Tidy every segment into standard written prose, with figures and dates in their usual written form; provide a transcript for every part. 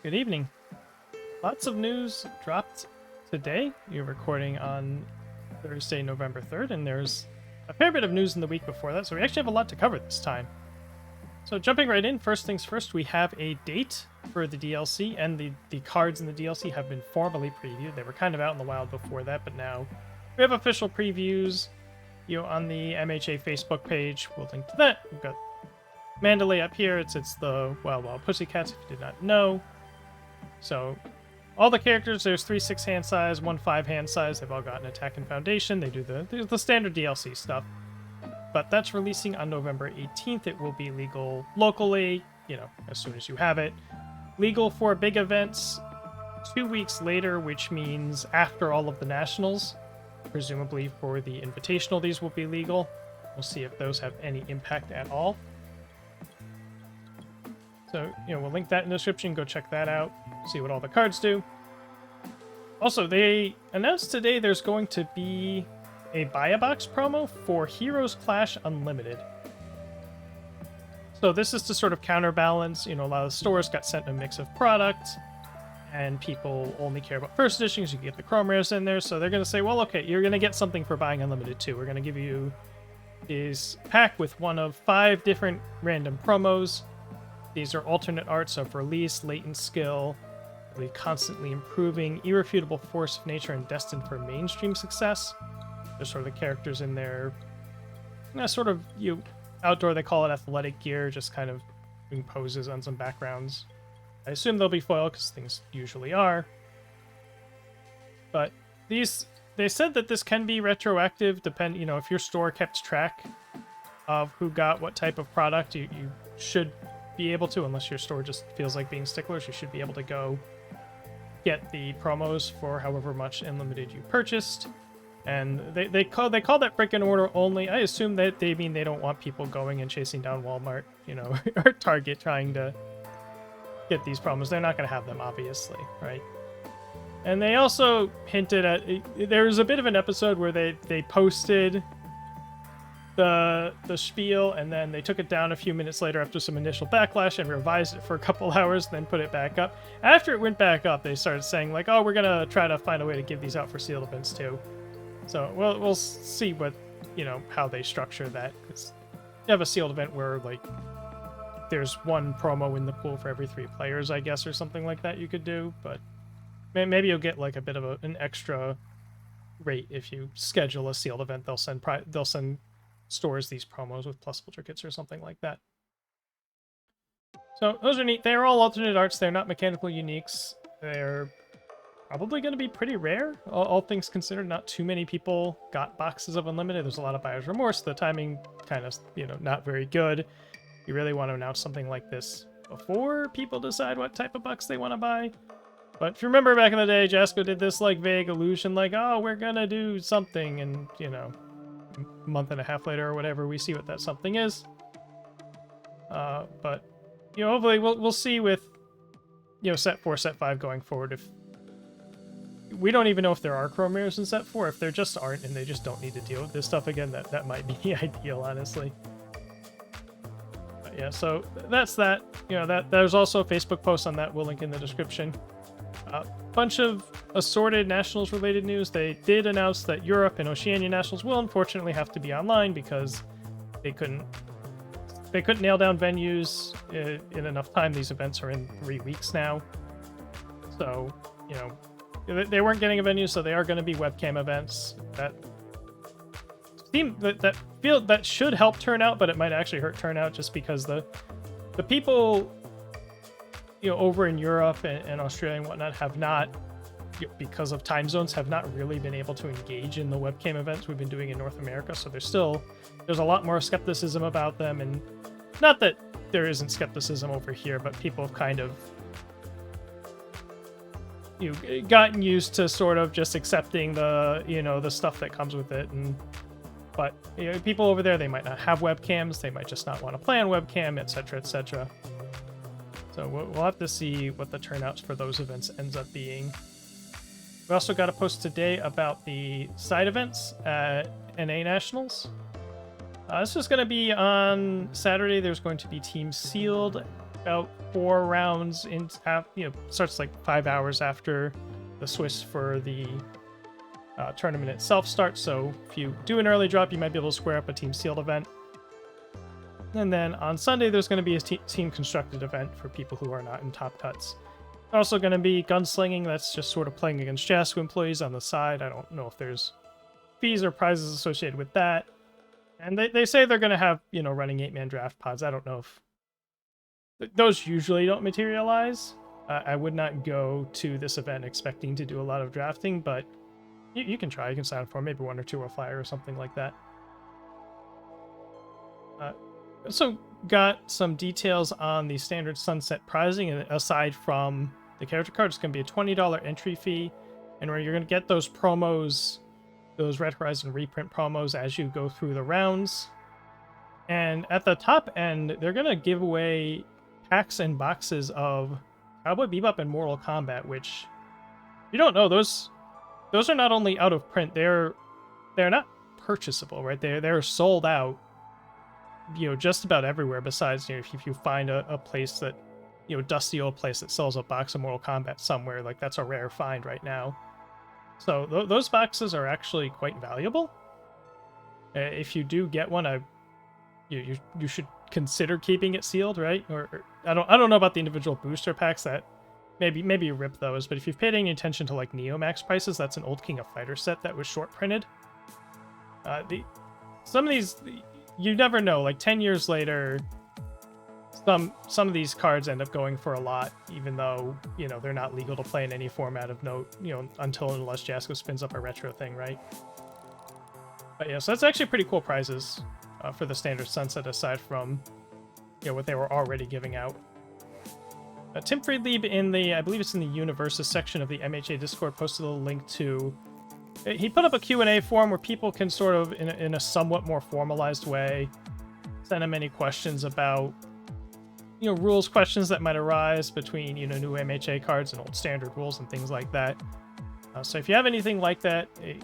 Good evening. Lots of news dropped today. You're recording on Thursday, November 3rd, and there's a fair bit of news in the week before that, so we actually have a lot to cover this time. So jumping right in, first things first, we have a date for the DLC, and the cards in the DLC have been formally previewed. They were kind of out in the wild before that, but now we have official previews, on the MHA Facebook page. We'll link to that. We've got Mandalay up here. It's the Wild Wild Pussycats, if you did not know. So, all the characters, there's 3 6-hand size, 1 5-hand size. They've all got an attack and foundation. They do the standard DLC stuff. But that's releasing on November 18th. It will be legal locally, as soon as you have it. Legal for big events 2 weeks later, which means after all of the nationals. Presumably for the invitational, these will be legal. We'll see if those have any impact at all. So, we'll link that in the description. Go check that out. See what all the cards do. Also, they announced today there's going to be a buy-a-box promo for Heroes Clash Unlimited. So this is to sort of counterbalance, a lot of the stores got sent a mix of products, and people only care about first edition because you can get the chrome rares in there. So they're going to say, well, okay, you're going to get something for buying Unlimited too. We're going to give you this pack with one of 5 different random promos. These are alternate arts of release, latent skill, really constantly improving, irrefutable force of nature, and destined for mainstream success. There's sort of the characters in there, sort of outdoor. They call it athletic gear, just kind of doing poses on some backgrounds. I assume they'll be foil because things usually are. But they said that this can be retroactive, if your store kept track of who got what type of product, you should be able to, unless your store just feels like being sticklers. You should be able to go get the promos for however much Unlimited you purchased. And they call that brick and mortar only. I assume that they mean they don't want people going and chasing down Walmart, or Target trying to get these promos. They're not going to have them, obviously, right? And they also hinted at, there was a bit of an episode where they posted the spiel, and then they took it down a few minutes later after some initial backlash and revised it for a couple hours, then put it back up. After it went back up, they started saying like, oh, we're gonna try to find a way to give these out for sealed events too. So we'll see what, how they structure that. Because you have a sealed event where like there's 1 promo in the pool for every 3 players, I guess, or something like that you could do. But maybe you'll get like a bit of an extra rate if you schedule a sealed event. They'll send stores these promos with plus ultra kits or something like that. So those are neat. They're all alternate arts. They're not mechanical uniques. They're probably going to be pretty rare, all things considered. Not too many people got boxes of Unlimited. There's a lot of buyer's remorse. The timing kind of, not very good. You really want to announce something like this before people decide what type of bucks they want to buy. But if you remember back in the day, Jasco did this like vague illusion like, oh, we're going to do something, and, a month and a half later or whatever, we see what that something is. But hopefully we'll see with set 4, set 5 going forward. If we don't even know if there are chrome rares in set 4, if there just aren't and they just don't need to deal with this stuff again, that might be ideal, honestly. But yeah, so that's that. There's also a Facebook post on that. We'll link in the description. Bunch of assorted nationals related news. They did announce that Europe and Oceania nationals will unfortunately have to be online because they couldn't nail down venues in enough time. These events are in 3 weeks now, so they weren't getting a venue, so they are going to be webcam events. That should help turnout, but it might actually hurt turnout just because the people over in Europe and Australia and whatnot have not, because of time zones, have not really been able to engage in the webcam events we've been doing in North America. So there's a lot more skepticism about them, and not that there isn't skepticism over here, but people have kind of gotten used to sort of just accepting the stuff that comes with it. But people over there, they might not have webcams, they might just not want to play on webcam, etc., etc. So we'll have to see what the turnouts for those events ends up being. We also got a post today about the side events at NA Nationals. This is going to be on Saturday. There's going to be Team Sealed about 4 rounds in, starts like 5 hours after the Swiss for the tournament itself starts. So if you do an early drop, you might be able to square up a team sealed event. And then on Sunday, there's going to be a team constructed event for people who are not in top cuts. Also going to be gunslinging. That's just sort of playing against JASCO employees on the side. I don't know if there's fees or prizes associated with that. And they say they're going to have, running 8-man draft pods. I don't know if those usually don't materialize. I would not go to this event expecting to do a lot of drafting, but you can try. You can sign up for maybe 1 or 2 or flyer or something like that. Also got some details on the standard sunset prizing. And aside from the character card, it's going to be a $20 entry fee, and where you're going to get those promos, those Red Horizon reprint promos as you go through the rounds. And at the top end, they're going to give away packs and boxes of Cowboy Bebop and Mortal Kombat, which, if you don't know, those are not only out of print, they're not purchasable, right? They're sold out, just about everywhere, besides, if you find a place that, dusty old place that sells a box of Mortal Kombat somewhere, like that's a rare find right now. So those boxes are actually quite valuable. If you do get one, you should consider keeping it sealed, right? Or I don't know about the individual booster packs. That maybe you rip those, but if you've paid any attention to like Neomax prices, that's an old King of Fighters set that was short printed. Some of these, you never know. Like 10 years later, some of these cards end up going for a lot, even though they're not legal to play in any format of note, until and unless JASCO spins up a retro thing, right? But yeah, so that's actually pretty cool prizes for the standard sunset, aside from what they were already giving out. Tim Friedlieb in the, I believe it's in the Universes section of the MHA Discord, posted a link to. He put up a Q&A forum where people can sort of, in a somewhat more formalized way, send him any questions about rules questions that might arise between new MHA cards and old standard rules and things like that. So if you have anything like that, I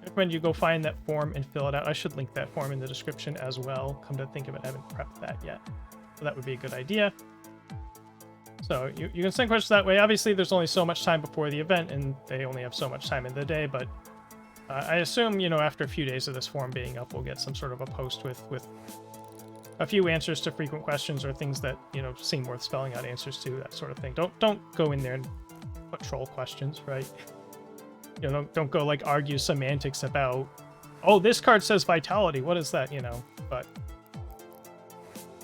recommend you go find that form and fill it out. I should link that form in the description as well. Come to think of it, I haven't prepped that yet, so that would be a good idea. So you can send questions that way. Obviously, there's only so much time before the event, and they only have so much time in the day, but I assume, after a few days of this form being up, we'll get some sort of a post with a few answers to frequent questions or things that, seem worth spelling out answers to, that sort of thing. Don't go in there and put troll questions, right? Don't go like argue semantics about, oh, this card says Vitality, what is that, but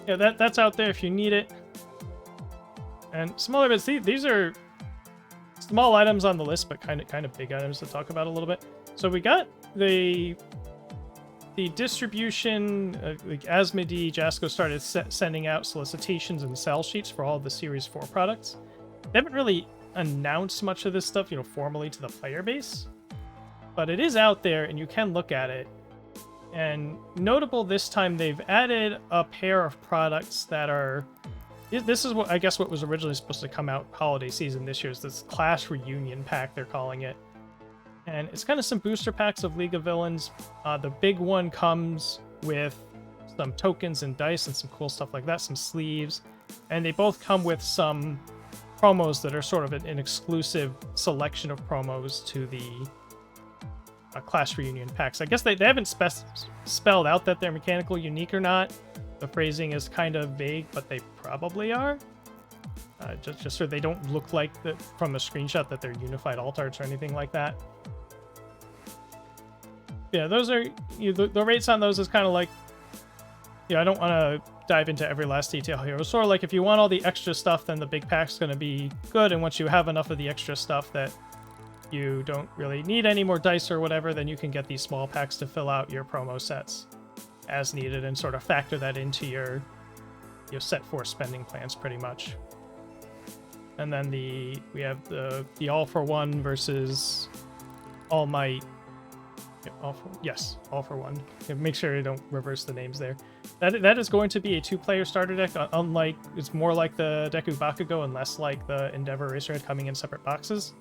yeah, that's out there if you need it. And some other bits, these are small items on the list, but kind of big items to talk about a little bit. So we got the distribution, like Asmodee, JASCO started sending out solicitations and sell sheets for all of the Series 4 products. They haven't really announced much of this stuff, formally to the player base, but it is out there and you can look at it. And notable this time, they've added a pair of products that are, this is what I guess what was originally supposed to come out holiday season this year, is this Clash Reunion pack, they're calling it. And it's kind of some booster packs of League of Villains. The big one comes with some tokens and dice and some cool stuff like that, some sleeves. And they both come with some promos that are sort of an exclusive selection of promos to the Clash Reunion packs. I guess they haven't spelled out that they're mechanical unique or not. The phrasing is kind of vague, but they probably are. Just so they don't look like from the screenshot that they're unified alt arts or anything like that. Yeah, those are the rates on those is kind of like, I don't want to dive into every last detail here. It's sort of like if you want all the extra stuff, then the big pack's going to be good, and once you have enough of the extra stuff that you don't really need any more dice or whatever, then you can get these small packs to fill out your promo sets as needed and sort of factor that into your set for spending plans pretty much. And then we have the All for One versus All Might. All for One. Make sure you don't reverse the names there. That is going to be a 2-player starter deck. Unlike, it's more like the Deku Bakugo and less like the Endeavor Eraserhead coming in separate boxes.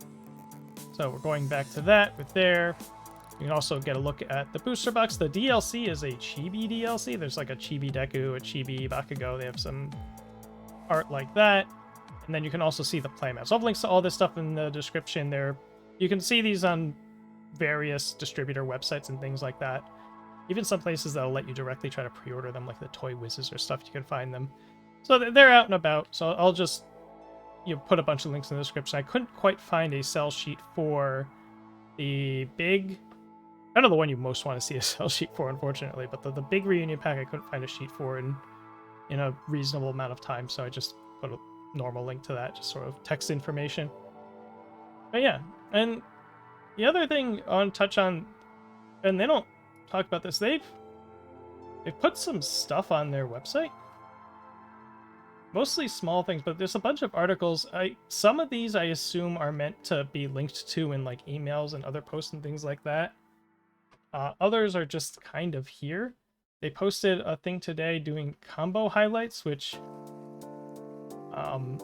So we're going back to that with there. You can also get a look at the booster box. The DLC is a Chibi DLC. There's like a Chibi Deku, a Chibi Bakugo. They have some art like that. And then you can also see the playmats. I'll have links to all this stuff in the description there. You can see these on various distributor websites and things like that. Even some places that'll let you directly try to pre-order them, like the Toy Whizzes or stuff, you can find them. So they're out and about, so I'll just put a bunch of links in the description. I couldn't quite find a sell sheet for the big... I don't know the one you most want to see a sell sheet for, unfortunately, but the big reunion pack I couldn't find a sheet for in a reasonable amount of time, so I just put a normal link to that, just sort of text information. But yeah, and the other thing I want to touch on, and they don't talk about this, they've put some stuff on their website. Mostly small things, but there's a bunch of articles. Some of these I assume are meant to be linked to in like emails and other posts and things like that. Others are just kind of here. They posted a thing today doing combo highlights, which I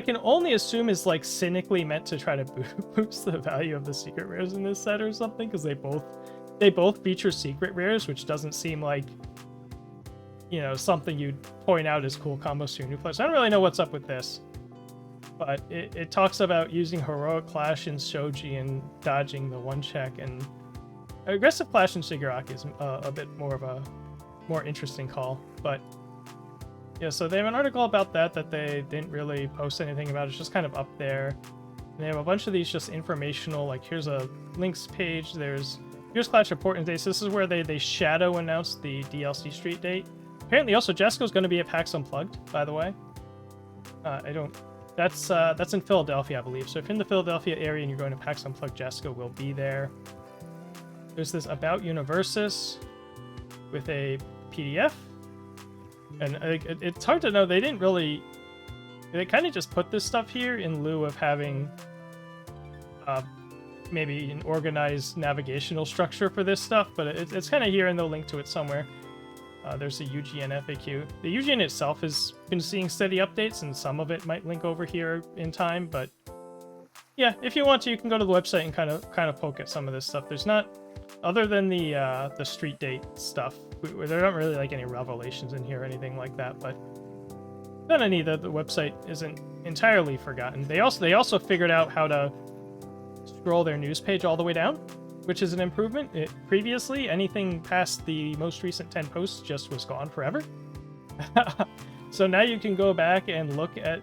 can only assume is like cynically meant to try to boost the value of the secret rares in this set or something, because they both feature secret rares, which doesn't seem like something you'd point out as cool combos to your new players. I don't really know what's up with this, but it talks about using heroic clash in shoji and dodging the one check, and aggressive clash in shigaraki is a bit more of a more interesting call. But yeah, so they have an article about that they didn't really post anything about. It's just kind of up there. And they have a bunch of these just informational, like here's a links page, here's Clash important dates. This is where they shadow announced the DLC Street date. Apparently also Jessica's going to be at PAX Unplugged, by the way. That's in Philadelphia, I believe. So if you're in the Philadelphia area and you're going to PAX Unplugged, Jessica will be there. There's this About Universus with a PDF. And it's hard to know. They didn't really... They kind of just put this stuff here in lieu of having maybe an organized navigational structure for this stuff. But it's kind of here, and they'll link to it somewhere. There's the UGN FAQ. The UGN itself has been seeing steady updates, and some of it might link over here in time. But yeah, if you want to, you can go to the website and kind of poke at some of this stuff. There's not, other than the street date stuff, there aren't really like any revelations in here or anything like that. But then I need that the website isn't entirely forgotten. They also figured out how to scroll their news page all the way down, which is an improvement. Previously, anything past the most recent 10 posts just was gone forever. So now you can go back and look at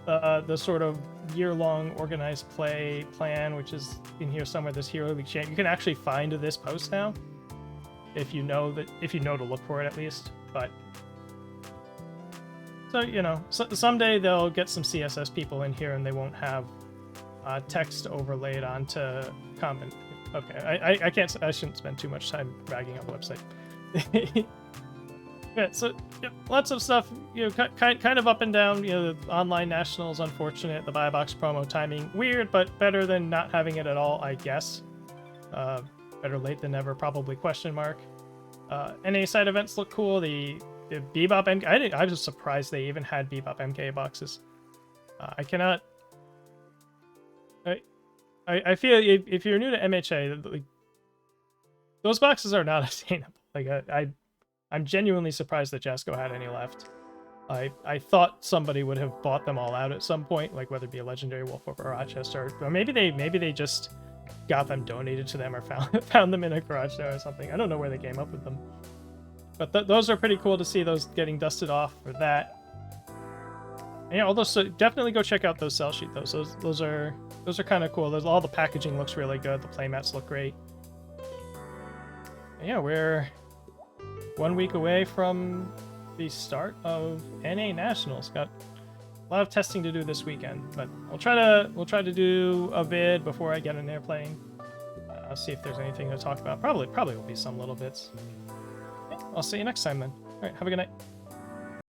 the sort of year-long organized play plan, which is in here somewhere, this Hero League chant. You can actually find this post now, if you know to look for it at least. But so someday they'll get some CSS people in here, and they won't have text overlaid onto comment. Okay, I shouldn't spend too much time ragging on the website. Yeah, so lots of stuff, kind of up and down. The online nationals, unfortunate. The buy box promo timing, weird, but better than not having it at all, I guess. Better late than never, probably, question mark. NA side events look cool. The Bebop MK, I was surprised they even had Bebop MK boxes. I cannot... I feel if you're new to MHA, like, those boxes are not attainable. Like I'm genuinely surprised that Jasco had any left. I thought somebody would have bought them all out at some point, like whether it be a Legendary Wolf or Rochester, or maybe they just got them donated to them or found them in a garage sale or something. I don't know where they came up with them, but those are pretty cool to see those getting dusted off for that. And yeah, although so definitely go check out those sell sheet those are kind of cool. All the packaging looks really good. The playmats look great. And yeah, we're 1 week away from the start of NA Nationals. Got a lot of testing to do this weekend, but we'll try to do a vid before I get an airplane. I'll see if there's anything to talk about. Probably will be some little bits. Yeah, I'll see you next time then. All right, have a good night.